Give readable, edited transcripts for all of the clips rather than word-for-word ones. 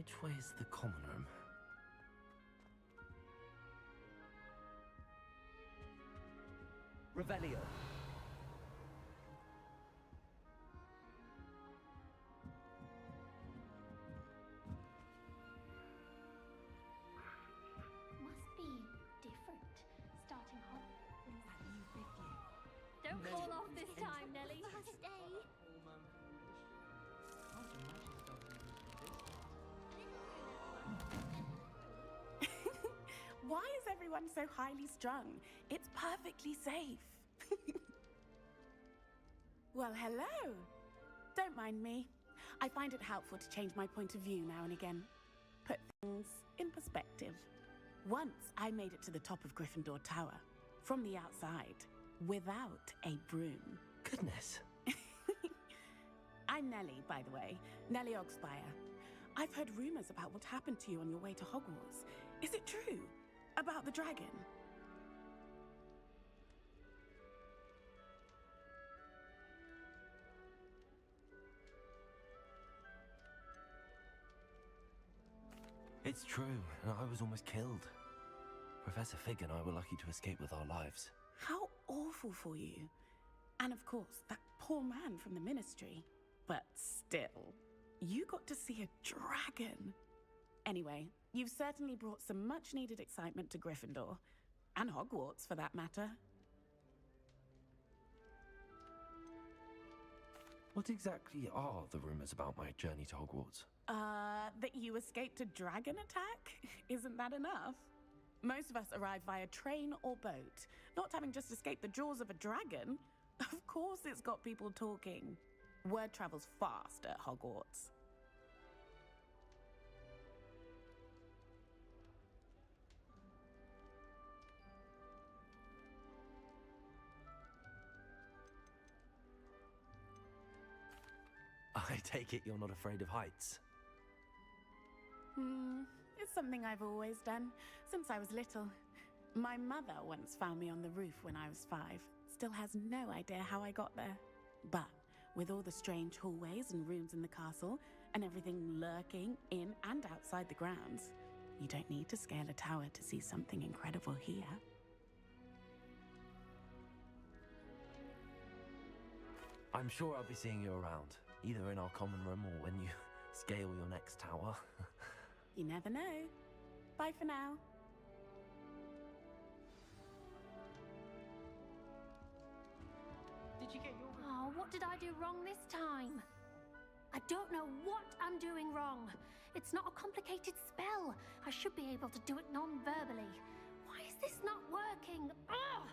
Which way is the common room? Revelio. Must be different. Starting hot. That new big you. Don't fall off this time, Nelly. First day. Why is everyone so highly strung? It's perfectly safe. Well, hello. Don't mind me. I find it helpful to change my point of view now and again. Put things in perspective. Once I made it to the top of Gryffindor Tower, from the outside, without a broom. Goodness. I'm Nellie, by the way. Nellie Ogspire. I've heard rumors about what happened to you on your way to Hogwarts. Is it true? About the dragon? It's true, and I was almost killed. Professor Fig and I were lucky to escape with our lives. How awful for you. And of course, that poor man from the Ministry. But still, you got to see a dragon. Anyway, you've certainly brought some much-needed excitement to Gryffindor. And Hogwarts, for that matter. What exactly are the rumors about my journey to Hogwarts? That you escaped a dragon attack? Isn't that enough? Most of us arrive via train or boat, not having just escaped the jaws of a dragon. Of course it's got people talking. Word travels fast at Hogwarts. I take it you're not afraid of heights. It's something I've always done, since I was little. My mother once found me on the roof when I was 5. Still has no idea how I got there. But with all the strange hallways and rooms in the castle, and everything lurking in and outside the grounds, you don't need to scale a tower to see something incredible here. I'm sure I'll be seeing you around, either in our common room or when you scale your next tower. You never know. Bye for now. Did you get your... Oh, what did I do wrong this time? I don't know what I'm doing wrong. It's not a complicated spell. I should be able to do it non-verbally. Why is this not working? Ugh!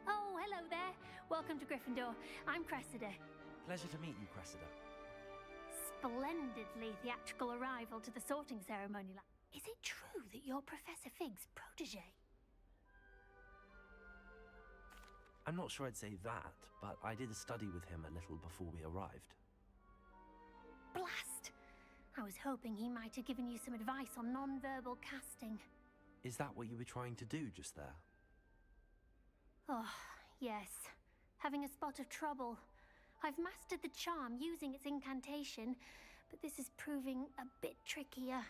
Oh, hello there. Welcome to Gryffindor. I'm Cressida. Pleasure to meet you, Cressida. Splendidly theatrical arrival to the sorting ceremony. Is it true that you're Professor Fig's protege? I'm not sure I'd say that, but I did study with him a little before we arrived. Blast! I was hoping he might have given you some advice on non-verbal casting. Is that what you were trying to do just there? Oh, yes. Having a spot of trouble. I've mastered the charm using its incantation, but this is proving a bit trickier.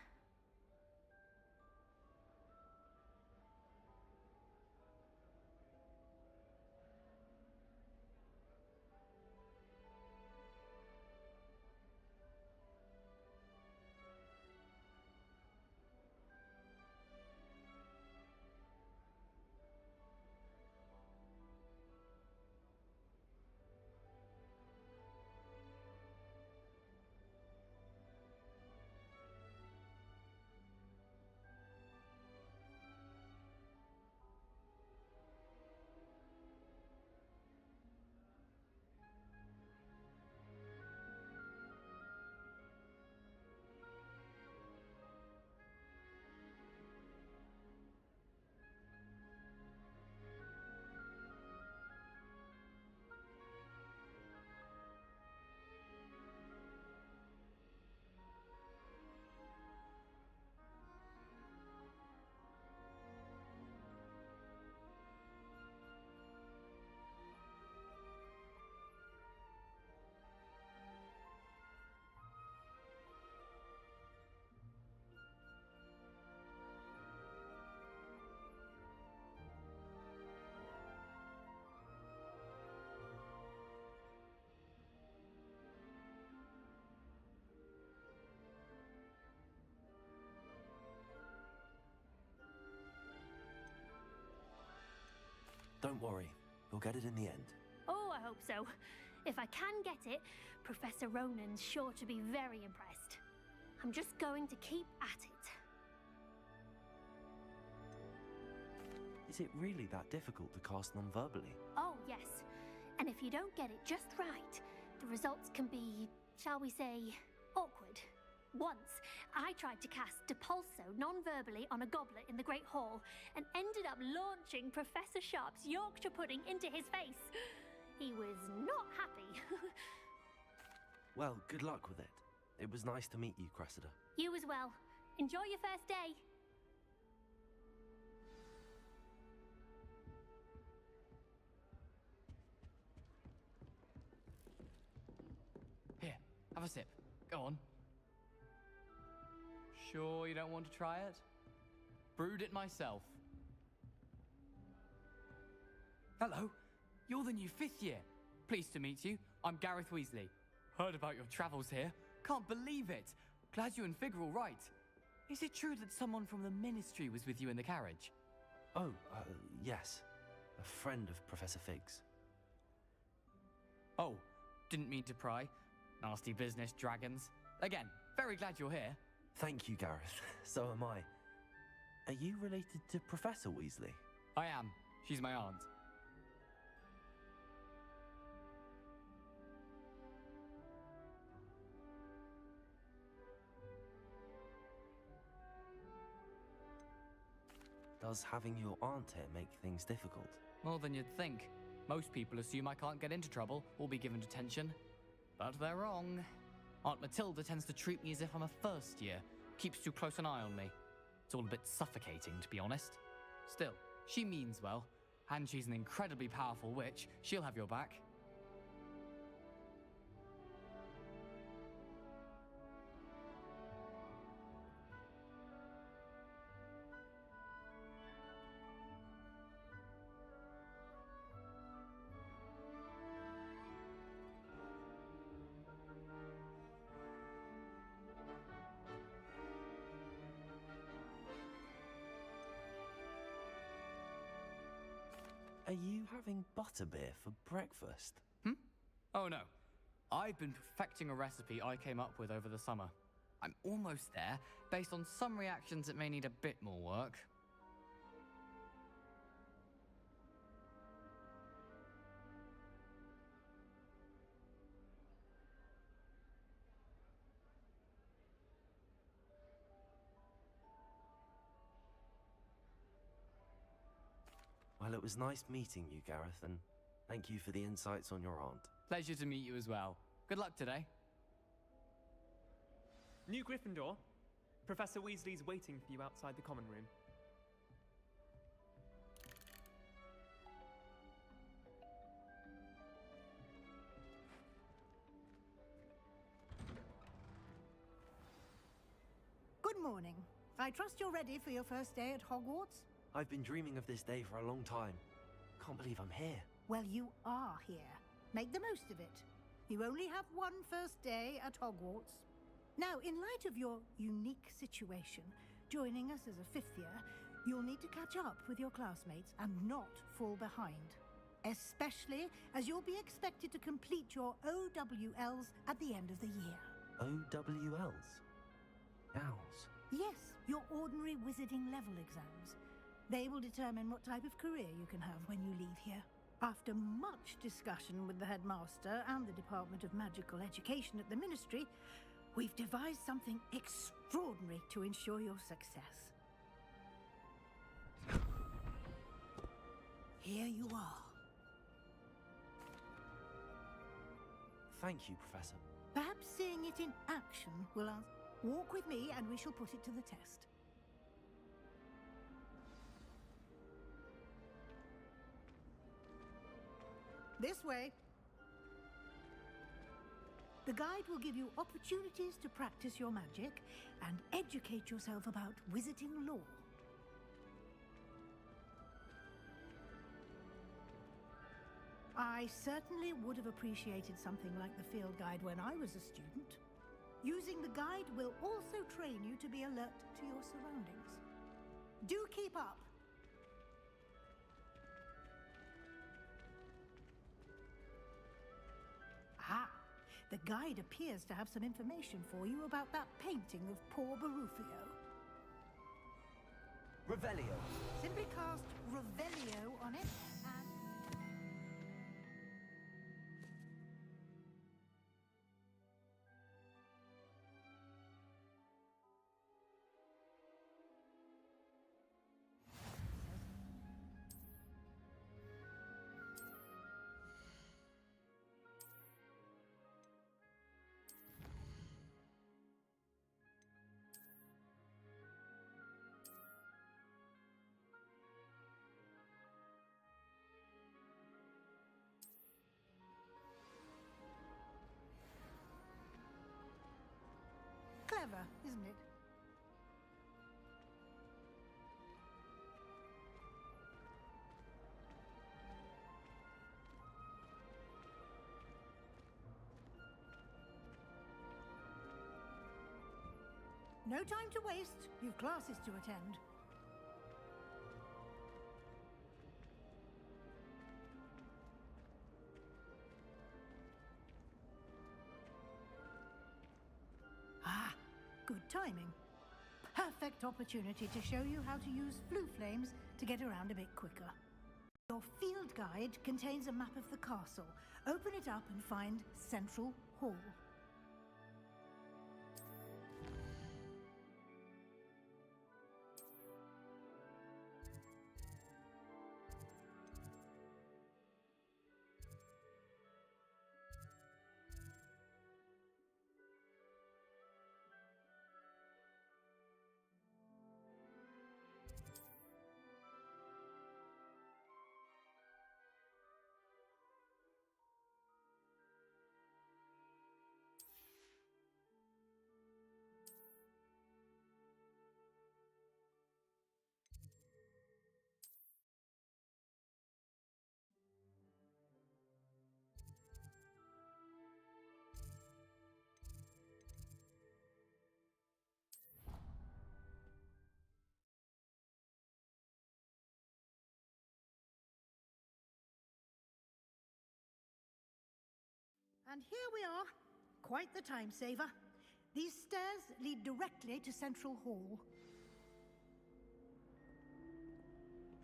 Don't worry. You'll get it in the end. Oh, I hope so. If I can get it, Professor Ronan's sure to be very impressed. I'm just going to keep at it. Is it really that difficult to cast non-verbally? Oh, yes. And if you don't get it just right, the results can be, shall we say, awkward. Once, I tried to cast Depulso non-verbally on a goblet in the Great Hall and ended up launching Professor Sharp's Yorkshire pudding into his face. He was not happy. Well, good luck with it. It was nice to meet you, Cressida. You as well. Enjoy your first day. Here, have a sip. Go on. Sure you don't want to try it? Brewed it myself. Hello, you're the new 5th year. Pleased to meet you. I'm Gareth Weasley. Heard about your travels here. Can't believe it. Glad you and Fig are all right. Is it true that someone from the Ministry was with you in the carriage? Oh, yes. A friend of Professor Fig's. Oh, didn't mean to pry. Nasty business, dragons. Again, very glad you're here. Thank you, Gareth. So am I. Are you related to Professor Weasley? I am. She's my aunt. Does having your aunt here make things difficult? More than you'd think. Most people assume I can't get into trouble or be given detention. But they're wrong. Aunt Matilda tends to treat me as if I'm a first year. Keeps too close an eye on me. It's all a bit suffocating, to be honest. Still, she means well. And she's an incredibly powerful witch. She'll have your back. Are you having butterbeer for breakfast? Oh no. I've been perfecting a recipe I came up with over the summer. I'm almost there. Based on some reactions, it may need a bit more work. Well, it was nice meeting you, Gareth, and thank you for the insights on your aunt. Pleasure to meet you as well. Good luck today. New Gryffindor. Professor Weasley's waiting for you outside the common room. Good morning. I trust you're ready for your first day at Hogwarts? I've been dreaming of this day for a long time. Can't believe I'm here. Well, you are here. Make the most of it. You only have one first day at Hogwarts. Now, in light of your unique situation, joining us as a 5th year, you'll need to catch up with your classmates and not fall behind. Especially as you'll be expected to complete your OWLs at the end of the year. OWLs? Owls? Yes, your ordinary wizarding level exams. They will determine what type of career you can have when you leave here. After much discussion with the headmaster and the Department of Magical Education at the Ministry, we've devised something extraordinary to ensure your success. Here you are. Thank you, Professor. Perhaps seeing it in action will answer. Walk with me and we shall put it to the test. This way. The guide will give you opportunities to practice your magic and educate yourself about wizarding lore. I certainly would have appreciated something like the field guide when I was a student. Using the guide will also train you to be alert to your surroundings. Do keep up! The guide appears to have some information for you about that painting of poor Barufio. Revelio. Simply cast Revelio on it and... Clever, isn't it? No time to waste. You've classes to attend. Ah, good timing. Perfect opportunity to show you how to use flue flames to get around a bit quicker. Your field guide contains a map of the castle. Open it up and find Central Hall. And here we are. Quite the time saver. These stairs lead directly to Central Hall.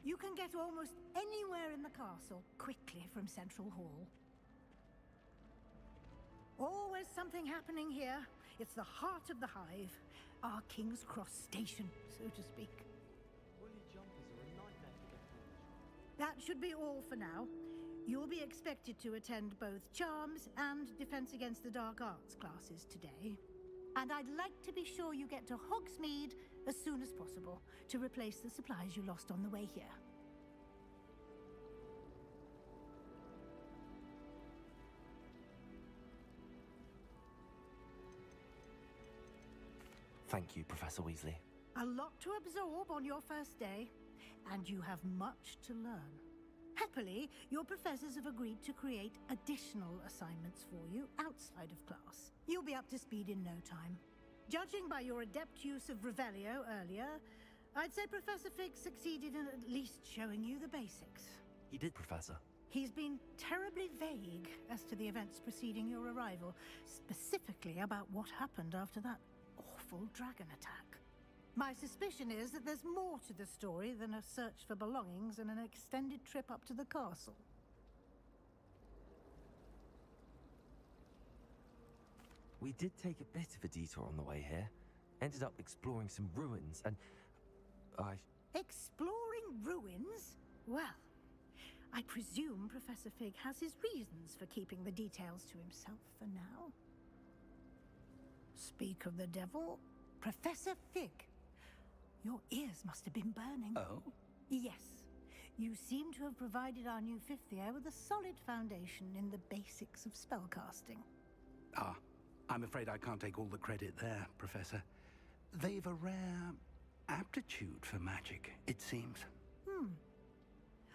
You can get almost anywhere in the castle quickly from Central Hall. Always something happening here. It's the heart of the hive. Our King's Cross station, so to speak. Woolly jumpers are a nightmare to get through. That should be all for now. You'll be expected to attend both Charms and Defense Against the Dark Arts classes today. And I'd like to be sure you get to Hogsmeade as soon as possible to replace the supplies you lost on the way here. Thank you, Professor Weasley. A lot to absorb on your first day, and you have much to learn. Happily, your professors have agreed to create additional assignments for you outside of class. You'll be up to speed in no time. Judging by your adept use of Revelio earlier, I'd say Professor Fig succeeded in at least showing you the basics. He did, Professor. He's been terribly vague as to the events preceding your arrival, specifically about what happened after that awful dragon attack. My suspicion is that there's more to the story than a search for belongings and an extended trip up to the castle. We did take a bit of a detour on the way here. Ended up exploring some ruins and... Exploring ruins? Well, I presume Professor Fig has his reasons for keeping the details to himself for now. Speak of the devil, Professor Fig. Your ears must have been burning. Oh? Yes. You seem to have provided our new fifth year with a solid foundation in the basics of spellcasting. Ah, I'm afraid I can't take all the credit there, Professor. They've a rare aptitude for magic, it seems.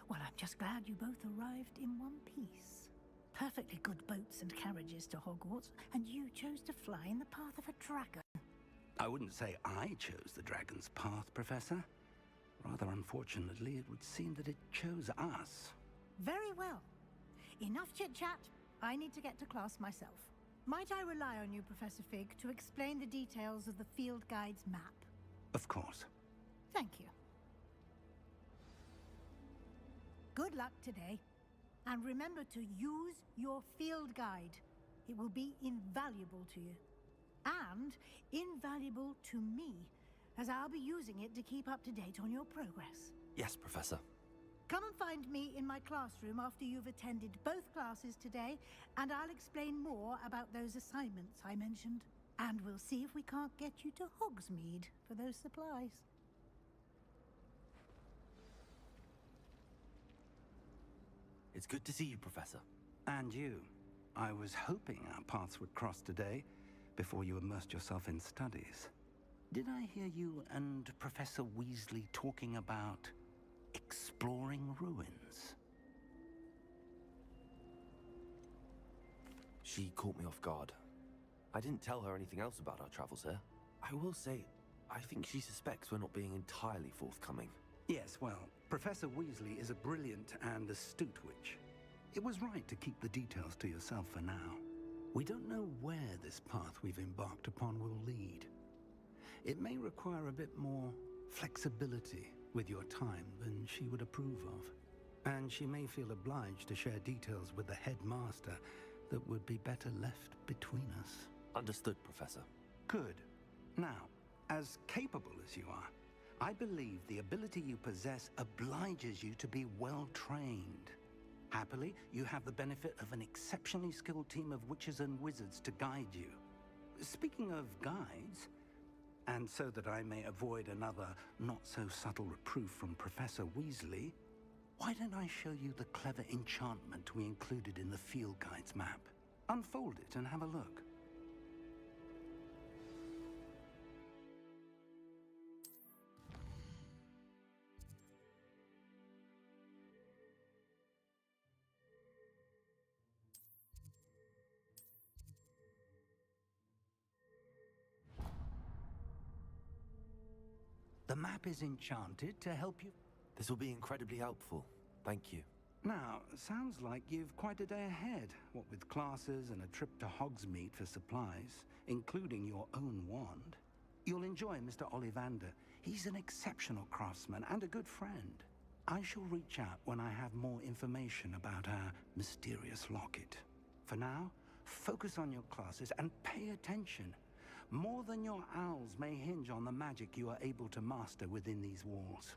Well, I'm just glad you both arrived in one piece. Perfectly good boats and carriages to Hogwarts, and you chose to fly in the path of a dragon. I wouldn't say I chose the dragon's path, Professor. Rather unfortunately, it would seem that it chose us. Very well. Enough chit-chat. I need to get to class myself. Might I rely on you, Professor Fig, to explain the details of the field guide's map? Of course. Thank you. Good luck today. And remember to use your field guide. It will be invaluable to you. And invaluable to me, as I'll be using it to keep up to date on your progress. Yes, Professor. Come and find me in my classroom after you've attended both classes today, and I'll explain more about those assignments I mentioned. And we'll see if we can't get you to Hogsmeade for those supplies. It's good to see you, Professor. And you. I was hoping our paths would cross today, before you immersed yourself in studies. Did I hear you and Professor Weasley talking about exploring ruins? She caught me off guard. I didn't tell her anything else about our travels here. I will say, I think she suspects we're not being entirely forthcoming. Yes, well, Professor Weasley is a brilliant and astute witch. It was right to keep the details to yourself for now. We don't know where this path we've embarked upon will lead. It may require a bit more flexibility with your time than she would approve of. And she may feel obliged to share details with the headmaster that would be better left between us. Understood, Professor. Good. Now, as capable as you are, I believe the ability you possess obliges you to be well trained. Happily, you have the benefit of an exceptionally skilled team of witches and wizards to guide you. Speaking of guides, and so that I may avoid another not-so-subtle reproof from Professor Weasley, why don't I show you the clever enchantment we included in the field guide's map? Unfold it and have a look. The map is enchanted to help you. This will be incredibly helpful. Thank you. Now, sounds like you've quite a day ahead, what with classes and a trip to Hogsmeade for supplies, including your own wand. You'll enjoy Mr. Ollivander. He's an exceptional craftsman and a good friend. I shall reach out when I have more information about our mysterious locket. For now, focus on your classes and pay attention. More than your owls may hinge on the magic you are able to master within these walls.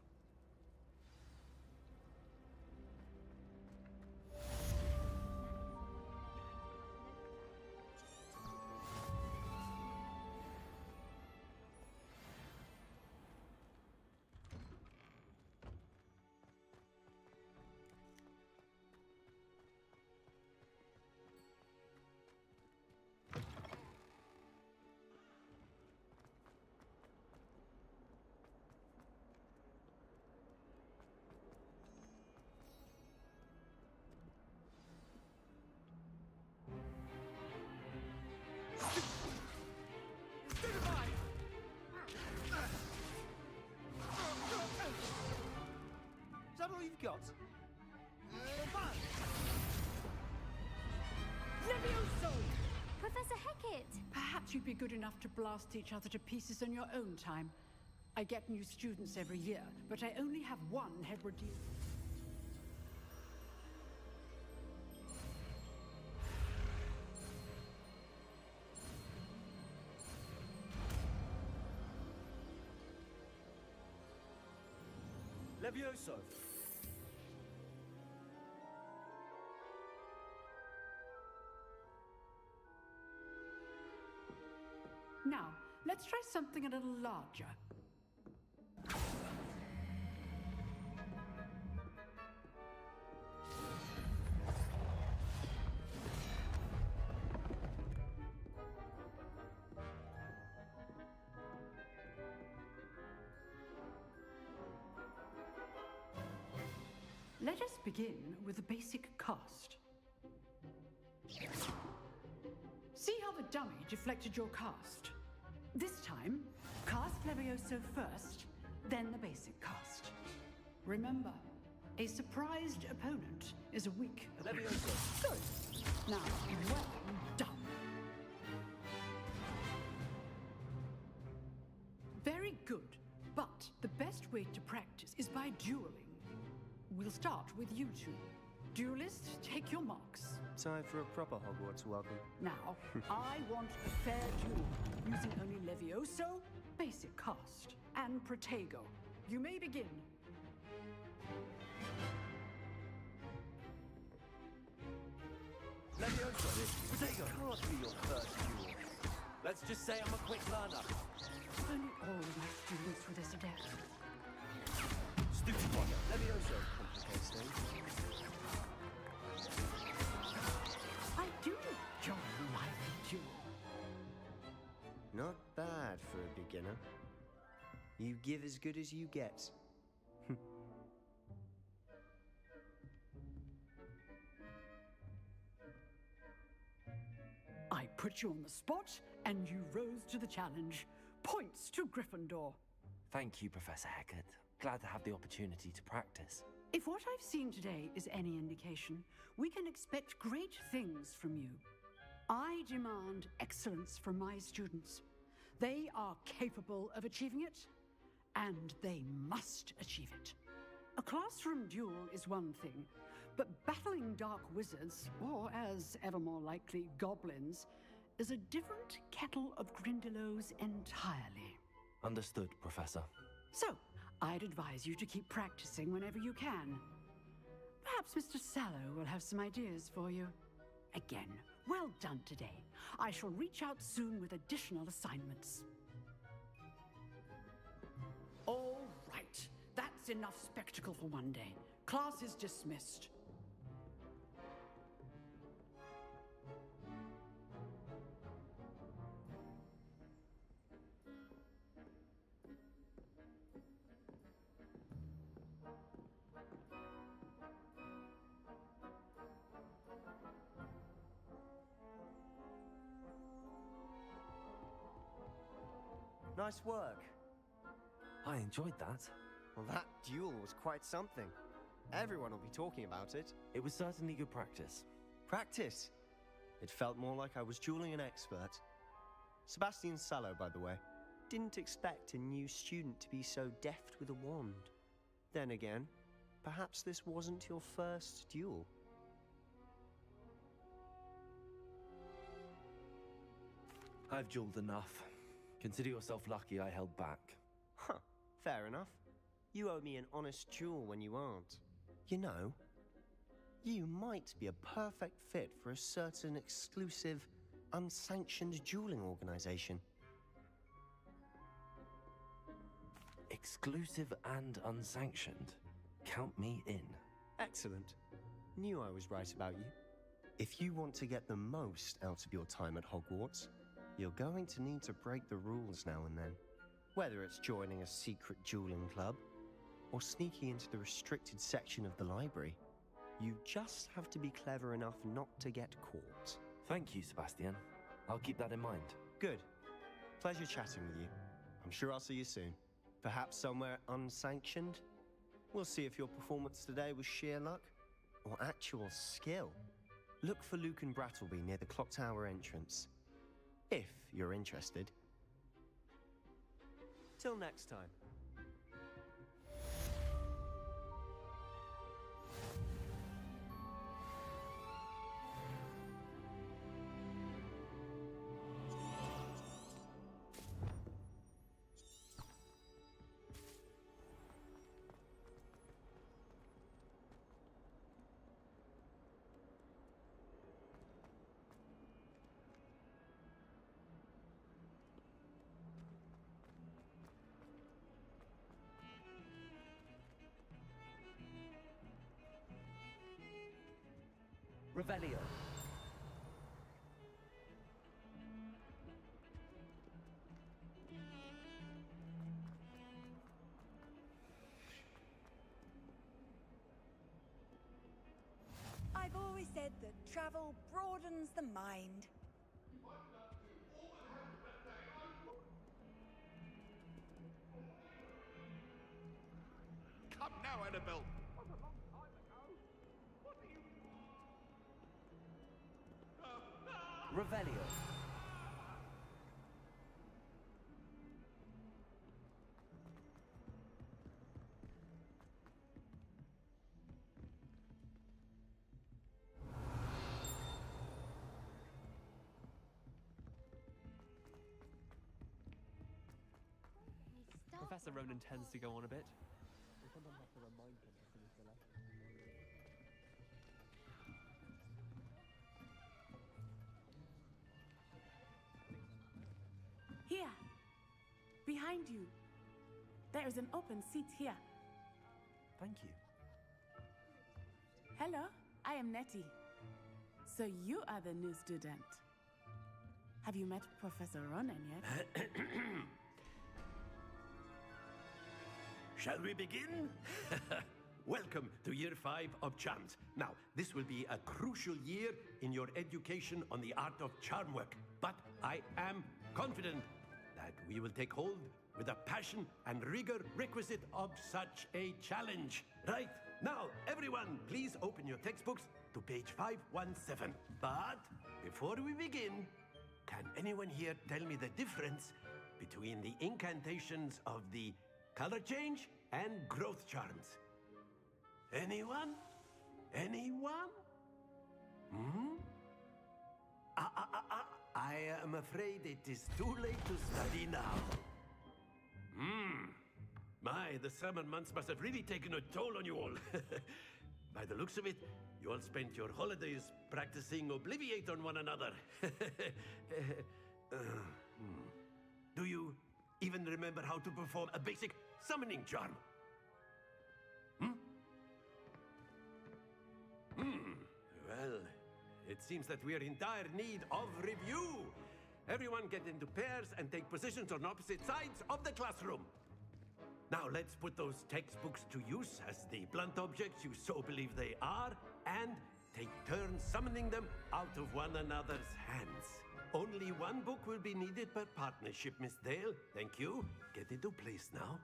Is that all you've got? Levioso! Professor Hecat! Perhaps you'd be good enough to blast each other to pieces in your own time. I get new students every year, but I only have one Hebridean. Levioso! Now, let's try something a little larger. Let us begin with the basic cast. See how the dummy deflected your cast? This time, cast Levioso first, then the basic cast. Remember, a surprised opponent is a weak opponent. Levioso! Good. Now, well done. Good. But the best way to practice is by dueling. We'll start with you two. Duelists, take your marks. Time for a proper Hogwarts welcome. Now, I want a fair duel, using only Levioso, basic cast, and Protego. You may begin. Levioso, Protego, can't be your first duel. Let's just say I'm a quick learner. Only all of my students were this adept. Stupid one. Levioso complicates things. I do enjoy a lively duel. Not bad for a beginner. You give as good as you get. I put you on the spot, and you rose to the challenge. Points to Gryffindor. Thank you, Professor Hecat. Glad to have the opportunity to practice. If what I've seen today is any indication, we can expect great things from you. I demand excellence from my students. They are capable of achieving it, and they must achieve it. A classroom duel is one thing, but battling dark wizards, or as ever more likely, goblins, is a different kettle of Grindylows entirely. Understood, Professor. So, I'd advise you to keep practicing whenever you can. Perhaps Mr. Sallow will have some ideas for you. Again, well done today. I shall reach out soon with additional assignments. All right. That's enough spectacle for one day. Class is dismissed. Nice work. I enjoyed that. Well, that duel was quite something. Everyone will be talking about it. It was certainly good practice. Practice? It felt more like I was dueling an expert. Sebastian Sallow, by the way. Didn't expect a new student to be so deft with a wand. Then again, perhaps this wasn't your first duel. I've dueled enough. Consider yourself lucky I held back. Huh, fair enough. You owe me an honest duel when you aren't. You know, you might be a perfect fit for a certain exclusive, unsanctioned dueling organization. Exclusive and unsanctioned. Count me in. Excellent. Knew I was right about you. If you want to get the most out of your time at Hogwarts, you're going to need to break the rules now and then. Whether it's joining a secret dueling club, or sneaking into the restricted section of the library, you just have to be clever enough not to get caught. Thank you, Sebastian. I'll keep that in mind. Good. Pleasure chatting with you. I'm sure I'll see you soon. Perhaps somewhere unsanctioned? We'll see if your performance today was sheer luck, or actual skill. Look for Lucan Brattleby near the Clock Tower entrance. If you're interested. Till next time. Revelio. I've always said that travel broadens the mind. Come now, Annabelle. Revelio. Professor Ronan tends to go on a bit. We sometimes have to remind him to finish the lesson. Here. Behind you. There is an open seat here. Thank you. Hello, I am Nettie. So you are the new student. Have you met Professor Ronan yet? Shall we begin? Welcome to Year 5 of Charms. Now, this will be a crucial year in your education on the art of charm work. But I am confident that we will take hold with the passion and rigor requisite of such a challenge. Right, now, everyone, please open your textbooks to page 517. But before we begin, can anyone here tell me the difference between the incantations of the color change and growth charms? Anyone? Anyone? Hmm? I am afraid it is too late to study now. The summer months must have really taken a toll on you all. By the looks of it, you all spent your holidays practicing Obliviate on one another. Do you even remember how to perform a basic summoning charm? Well, it seems that we are in dire need of review. Everyone get into pairs and take positions on opposite sides of the classroom. Now let's put those textbooks to use as the blunt objects you so believe they are, and take turns summoning them out of one another's hands. Only one book will be needed per partnership, Miss Dale. Thank you. Get into place now.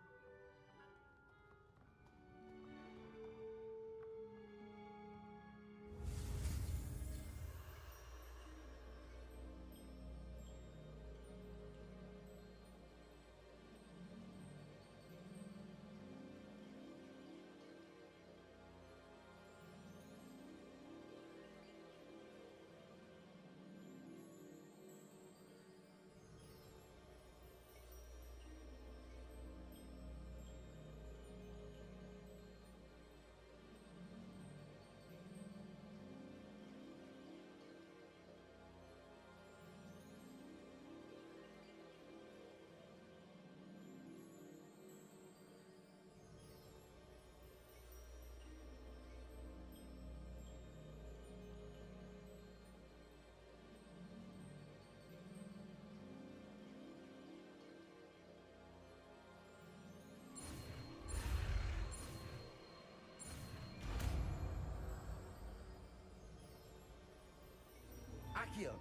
Accio!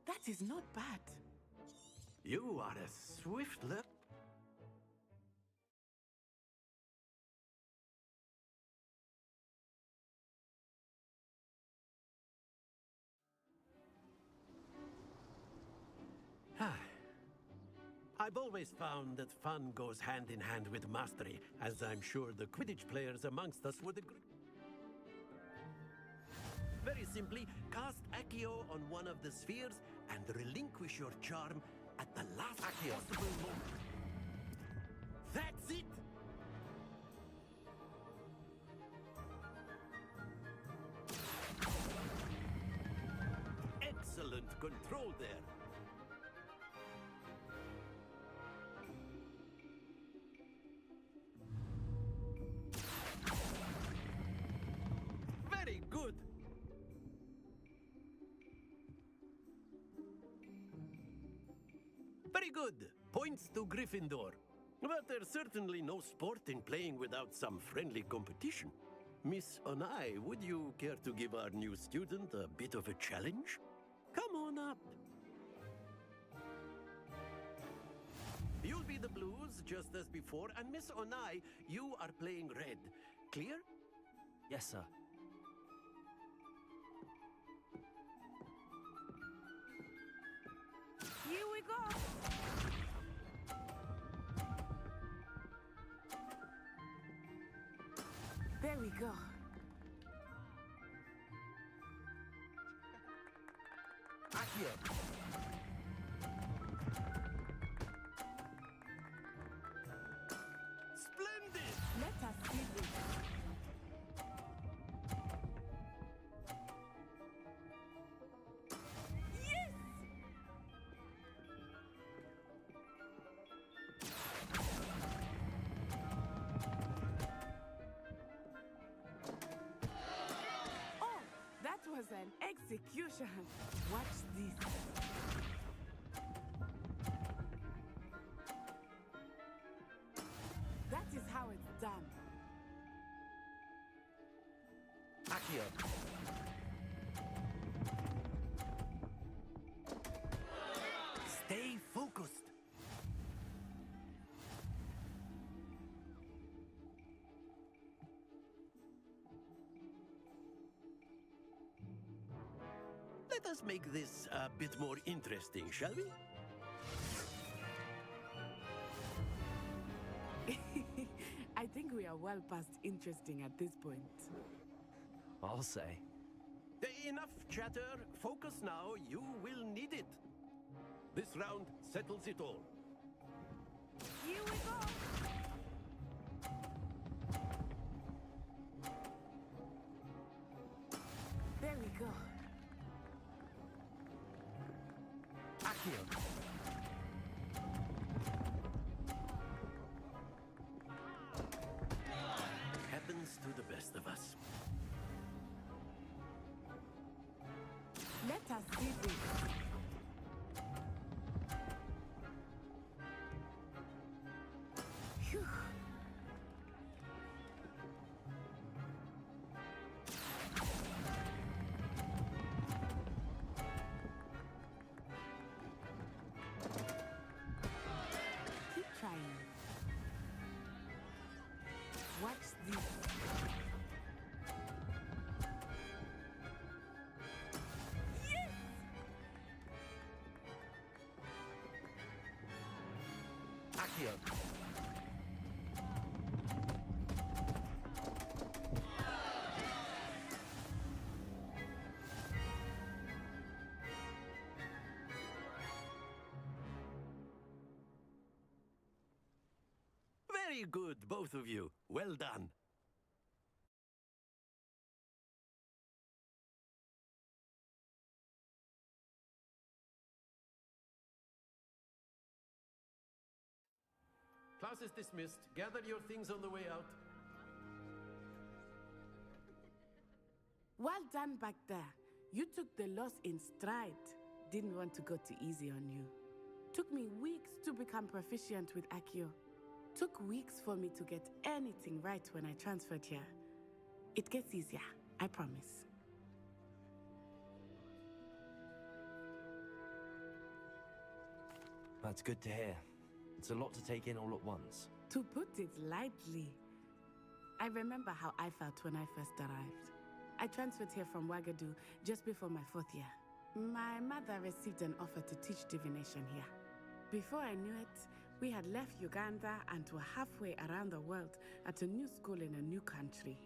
That is not bad. You are a swift learner. I've always found that fun goes hand in hand with mastery, as I'm sure the Quidditch players amongst us would agree. Very simply, cast Accio on one of the spheres and relinquish your charm at the last possible moment. That's it! Excellent control there. Very good. Very good. Points to Gryffindor. But there's certainly no sport in playing without some friendly competition. Miss Onai, would you care to give our new student a bit of a challenge? Come on up. You'll be the blues, just as before, and Miss Onai, you are playing red. Clear? Yes, sir. Here we go. There we go. Accio! Kyosha, watch this. That is how it's done. Accio. Stay focused. Let us make this a bit more interesting, shall we? I think we are well past interesting at this point. I'll say. Enough chatter. Focus now. You will need it. This round settles it all. Here we go! There we go. Accio. Happens to the best of us. Let us see this. Phew. Keep trying. Watch this. Accio. Very good, both of you. Well done. Class is dismissed. Gather your things on the way out. Well done back there. You took the loss in stride. Didn't want to go too easy on you. Took me weeks to become proficient with Accio. Took weeks for me to get anything right when I transferred here. It gets easier, I promise. That's good to hear. It's a lot to take in all at once. To put it lightly, I remember how I felt when I first arrived. I transferred here from Wagadu just before my 4th year. My mother received an offer to teach divination here. Before I knew it, we had left Uganda and were halfway around the world at a new school in a new country.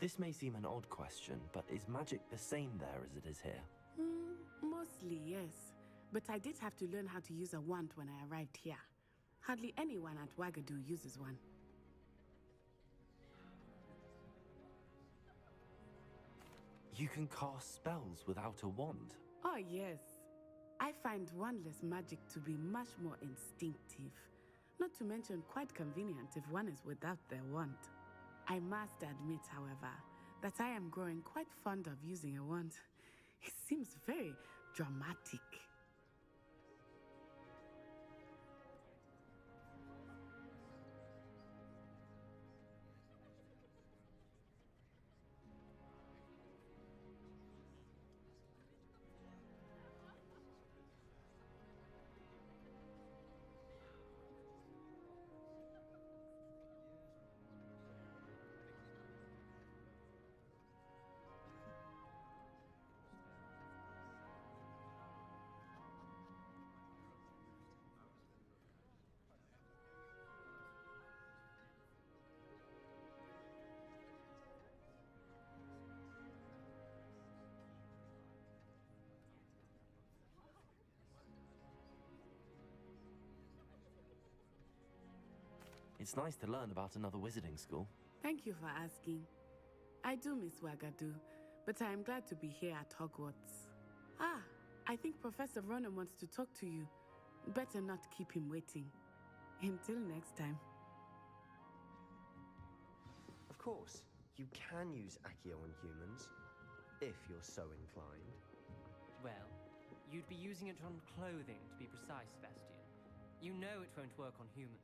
This may seem an odd question, but is magic the same there as it is here? Mostly, yes. But I did have to learn how to use a wand when I arrived here. Hardly anyone at Wagadu uses one. You can cast spells without a wand? Oh, yes. I find wandless magic to be much more instinctive. Not to mention quite convenient if one is without their wand. I must admit, however, that I am growing quite fond of using a wand. It seems very dramatic. It's nice to learn about another wizarding school. Thank you for asking. I do miss Wagadu, but I am glad to be here at Hogwarts. Ah, I think Professor Ronan wants to talk to you. Better not keep him waiting. Until next time. Of course, you can use Accio on humans, if you're so inclined. Well, you'd be using it on clothing, to be precise, Sebastian. You know it won't work on humans.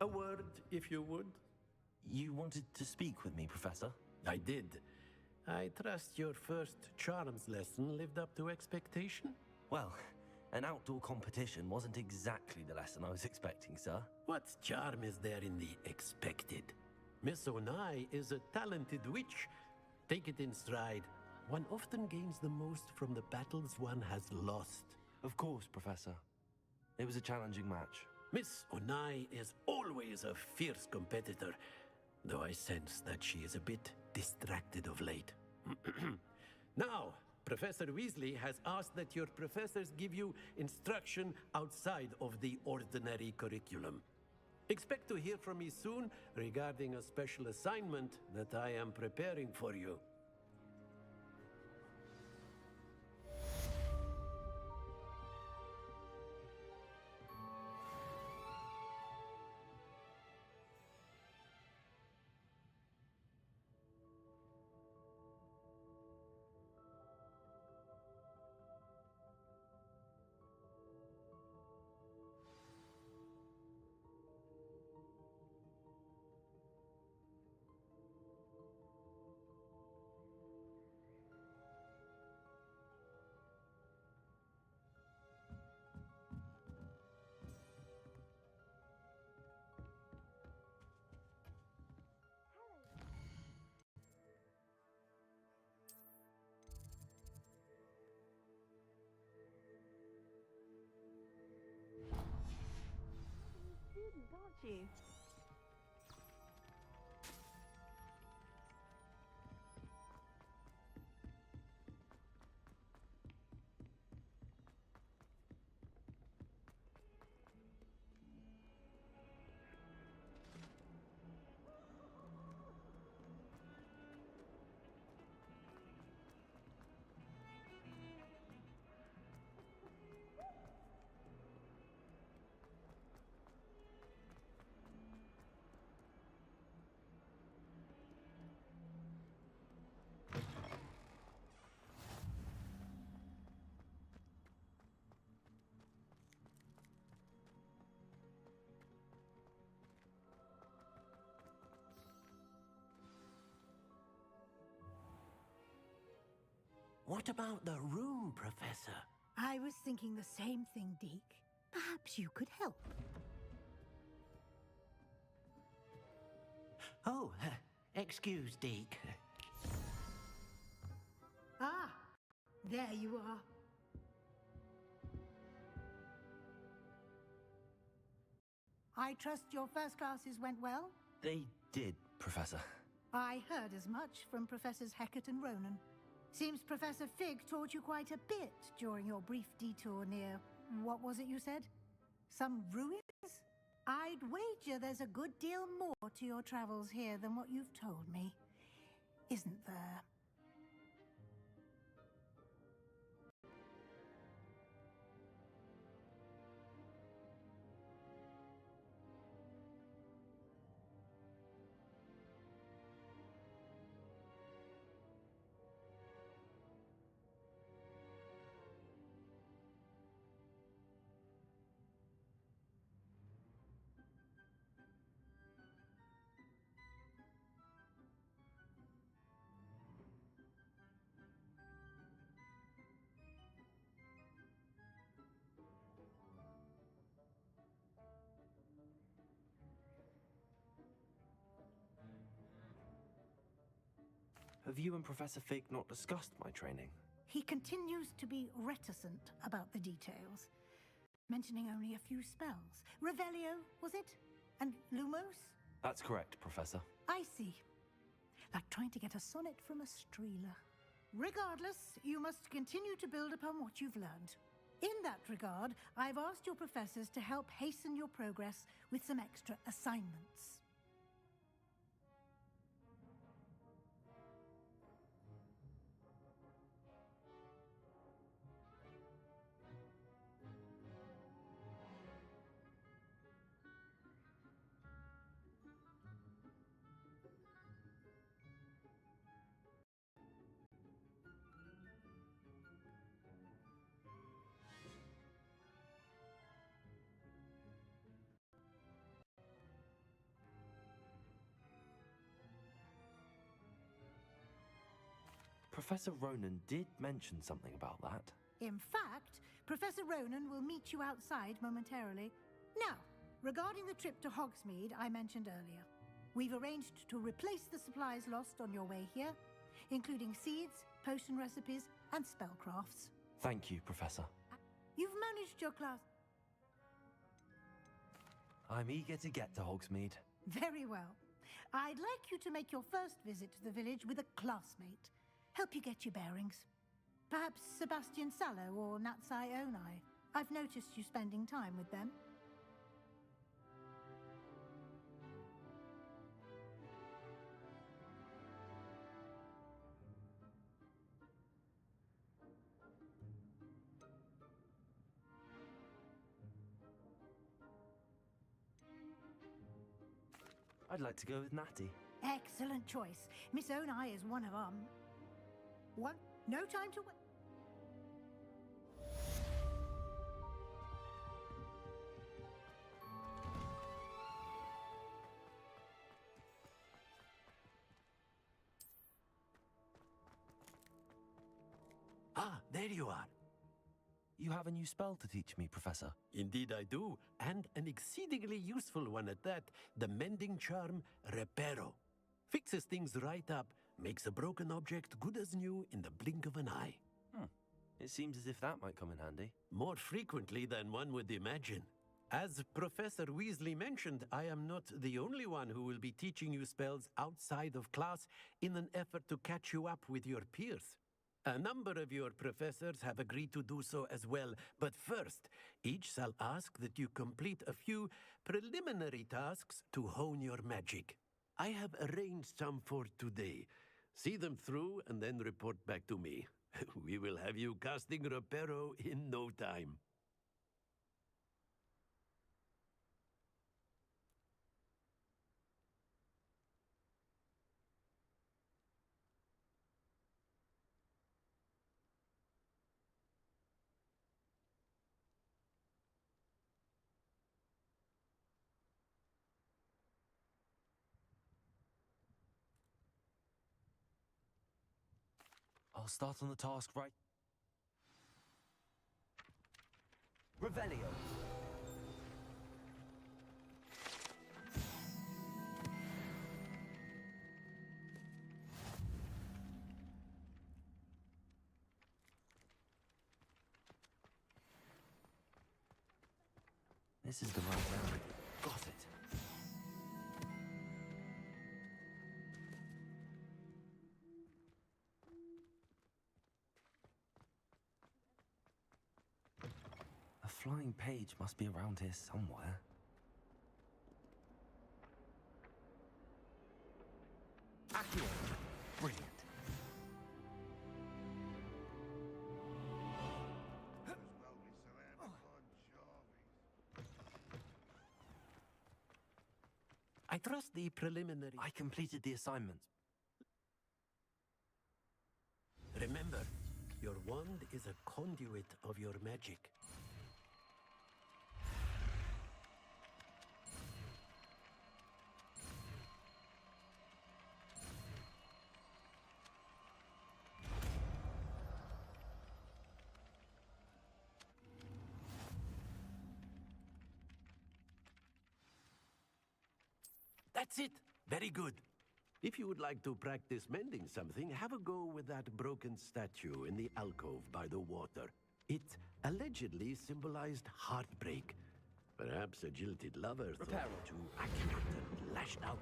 A word, if you would. You wanted to speak with me, Professor? I did. I trust your first charms lesson lived up to expectation? Well, an outdoor competition wasn't exactly the lesson I was expecting, sir. What charm is there in the expected? Miss Onai is a talented witch. Take it in stride. One often gains the most from the battles one has lost. Of course, Professor. It was a challenging match. Miss Onai is always a fierce competitor, though I sense that she is a bit distracted of late. Now, Professor Weasley has asked that your professors give you instruction outside of the ordinary curriculum. Expect to hear from me soon regarding a special assignment that I am preparing for you. Aren't you? What about the room, Professor? I was thinking the same thing, Deke. Perhaps you could help. Oh, excuse, Deke. Ah, there you are. I trust your first classes went well? They did, Professor. I heard as much from Professors Hecat and Ronan. Seems Professor Fig taught you quite a bit during your brief detour near... what was it you said? Some ruins? I'd wager there's a good deal more to your travels here than what you've told me. Isn't there? Have you and Professor Fig not discussed my training? He continues to be reticent about the details, mentioning only a few spells. Revelio, was it? And Lumos? That's correct, Professor. I see. Like trying to get a sonnet from a Streeler. Regardless, you must continue to build upon what you've learned. In that regard, I've asked your professors to help hasten your progress with some extra assignments. Professor Ronan did mention something about that. In fact, Professor Ronan will meet you outside momentarily. Now, regarding the trip to Hogsmeade I mentioned earlier, we've arranged to replace the supplies lost on your way here, including seeds, potion recipes, and spellcrafts. Thank you, Professor. You've managed your class. I'm eager to get to Hogsmeade. Very well. I'd like you to make your first visit to the village with a classmate. Help you get your bearings. Perhaps Sebastian Sallow or Natsai Onai. I've noticed you spending time with them. I'd like to go with Natty. Excellent choice. Miss Onai is one of one. No time to wait. Ah, there you are. You have a new spell to teach me, Professor. Indeed I do, and an exceedingly useful one at that, the mending charm Reparo. Fixes things right up, makes a broken object good as new in the blink of an eye. It seems as if that might come in handy. More frequently than one would imagine. As Professor Weasley mentioned, I am not the only one who will be teaching you spells outside of class in an effort to catch you up with your peers. A number of your professors have agreed to do so as well, but first, each shall ask that you complete a few preliminary tasks to hone your magic. I have arranged some for today. See them through and then report back to me. We will have you casting Reparo in no time. I'll start on the task right. Revelio. This is the right area. Got it. A flying page must be around here somewhere. Accio! Brilliant. I trust the preliminary... I completed the assignment. Remember, your wand is a conduit of your magic. That's it. Very good. If you would like to practice mending something, have a go with that broken statue in the alcove by the water. It allegedly symbolized heartbreak. Perhaps a jilted lover Repair thought to accurate and lashed out.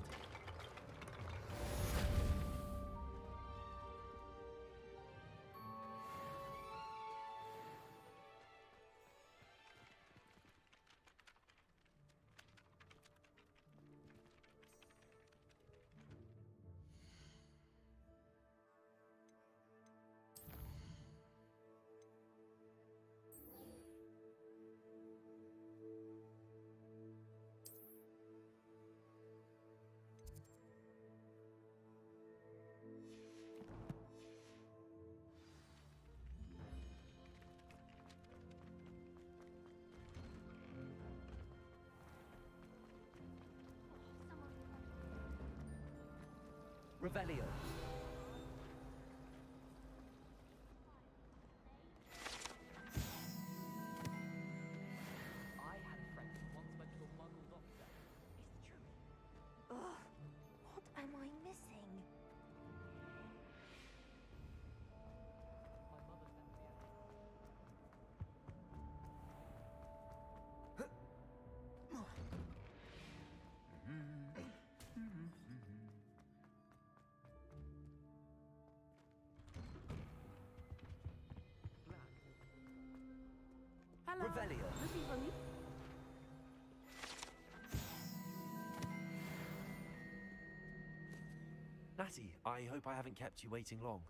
Revelio. I had a friend who once went to a Muggle doctor. It's true. Ugh, what am I missing? My mother sent me a... Hello. Revelio. Looking for me? Natty, I hope I haven't kept you waiting long.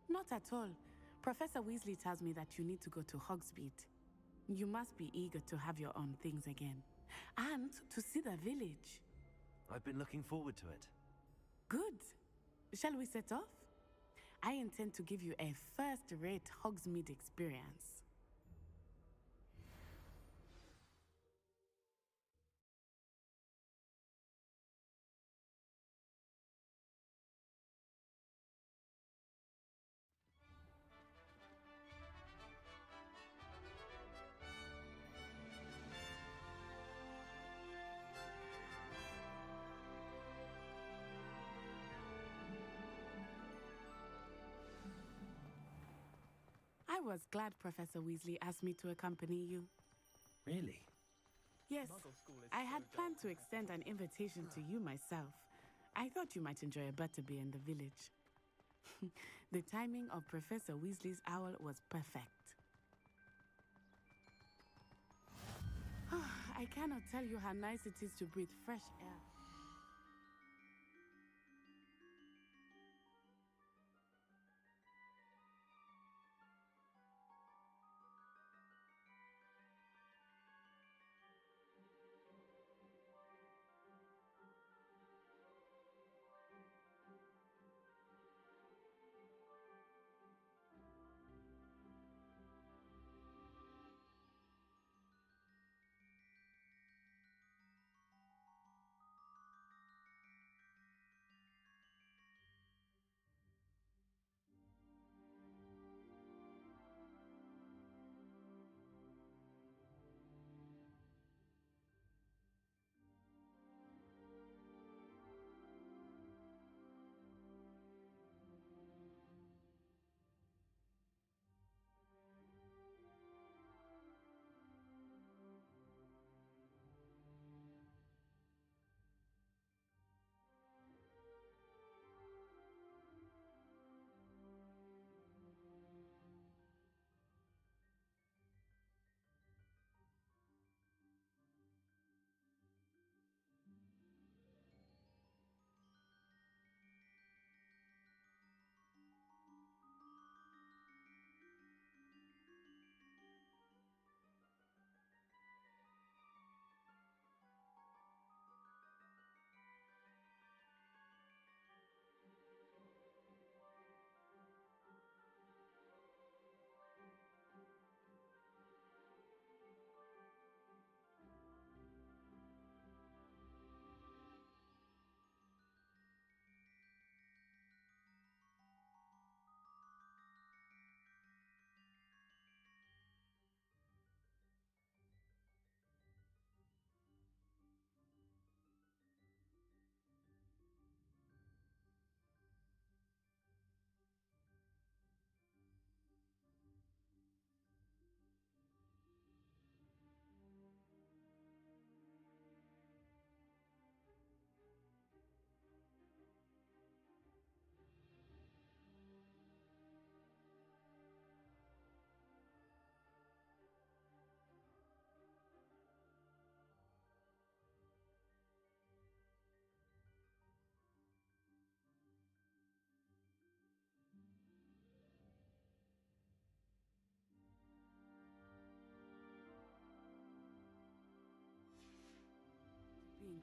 Not at all. Professor Weasley tells me that you need to go to Hogsmeade. You must be eager to have your own things again. And to see the village. I've been looking forward to it. Good. Shall we set off? I intend to give you a first-rate Hogsmeade experience. I was glad Professor Weasley asked me to accompany you. Really? Yes, Muggle school is I so had dull, planned to Professor. extend an invitation to you myself. I thought you might enjoy a butterbeer in the village. The timing of Professor Weasley's owl was perfect. I cannot tell you how nice it is to breathe fresh air.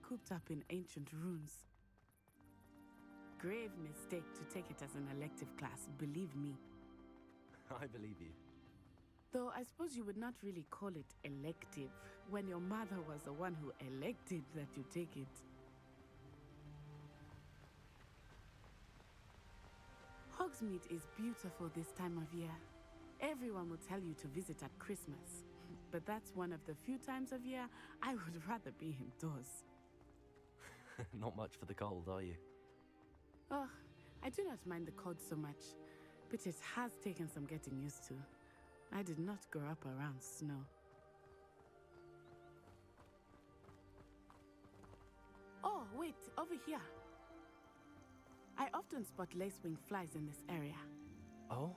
cooped up in ancient ruins. Grave mistake to take it as an elective class, believe me. I believe you. Though I suppose you would not really call it elective when your mother was the one who elected that you take it. Hogsmeade is beautiful this time of year. Everyone will tell you to visit at Christmas. But that's one of the few times of year I would rather be indoors. Not much for the cold, are you? Oh, I do not mind the cold so much, but it has taken some getting used to. I did not grow up around snow. Oh, wait, over here. I often spot lacewing flies in this area. Oh?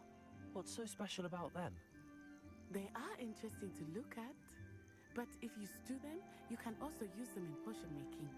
What's so special about them? They are interesting to look at, but if you stew them, you can also use them in potion making.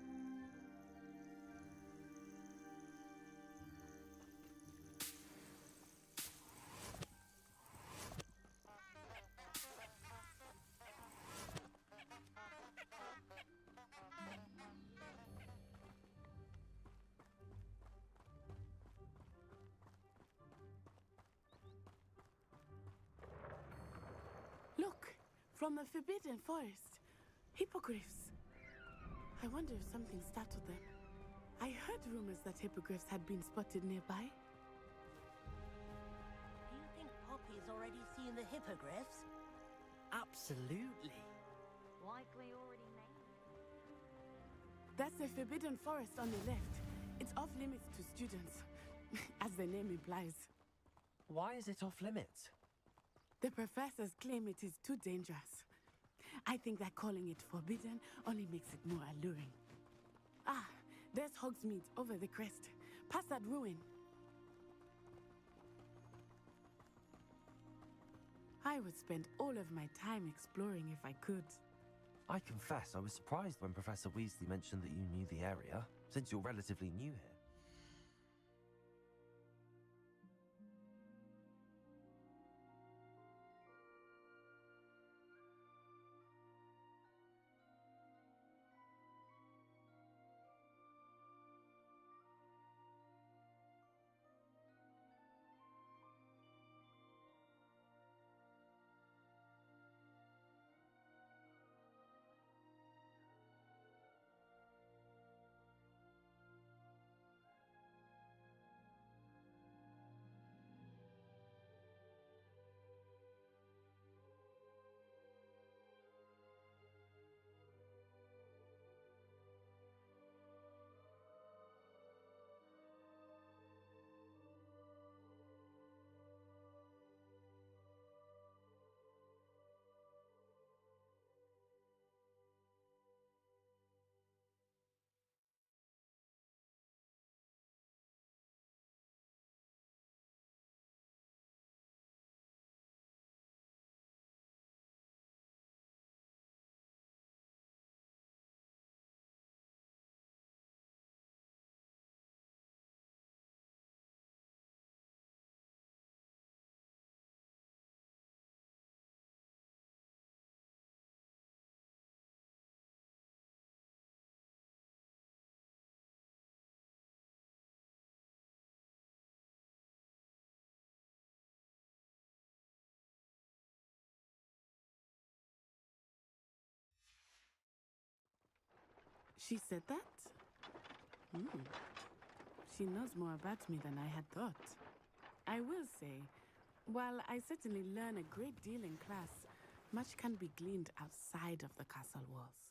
Look, from the Forbidden Forest. Hippogriffs. I wonder if something startled them. I heard rumors that hippogriffs had been spotted nearby. Do you think Poppy's already seen the hippogriffs? Absolutely. Likely already named. That's the Forbidden Forest on the left. It's off limits to students, as the name implies. Why is it off limits? The professors claim it is too dangerous. I think that calling it forbidden only makes it more alluring. Ah, there's Hogsmeade over the crest. Past that ruin. I would spend all of my time exploring if I could. I confess I was surprised when Professor Weasley mentioned that you knew the area, since you're relatively new here. She said that? She knows more about me than I had thought. I will say, while I certainly learn a great deal in class, much can be gleaned outside of the castle walls.